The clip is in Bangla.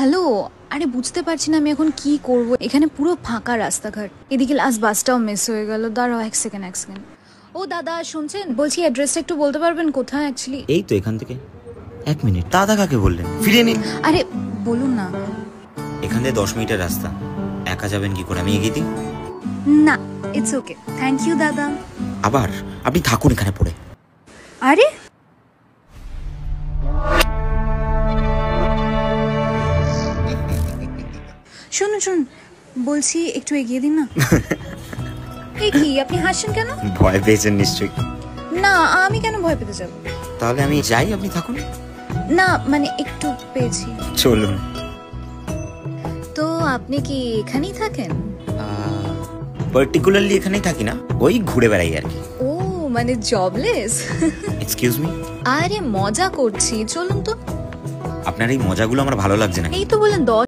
হ্যালো। আরে বুঝতে পারছি না আমি এখন কি করব। এখানে পুরো ফাঁকা রাস্তাঘাট, এদিকে লাস্ট বাসটাও মিস হয়ে গেল। দাঁড়াও এক সেকেন্ড। ও দাদা শুনছেন, বলছি অ্যাড্রেসটা একটু বলতে পারবেন কোথায় অ্যাকচুয়ালি? এই তো এখান থেকে 1 মিনিট। দাদা কাকে বললেন? ফিরিয়ে নিন। আরে বলুন না। এখান থেকে 10 মিনিটের রাস্তা। একা যাবেন কি করে? আমি এগিয়ে দিই। না, ইটস ওকে, থ্যাংক ইউ দাদা। আবার আপনি থাকুন এখানে পড়ে। আরে শুনুন, বলছি একটু এগিয়ে দিন না। এই কি আপনি হাসছেন কেন? ভয় পেয়েছেন নিশ্চয়ই। না, আমি কেন ভয় পেতে যাব? তাহলে আমি যাই, আপনি থাকুন। না মানে একটু পেয়েছি। চলুন। তো আপনি কি এখানেই থাকেন? পার্টিকুলারলি এখানেই থাকি না, ওই ঘুরে বেড়াই আর কি। ও মানে জবলেস। Excuse me. আরে মজা করছি, চলুন তো। আপনার এই মজাগুলো আমার ভালো লাগছে না। এই তো বলেন 10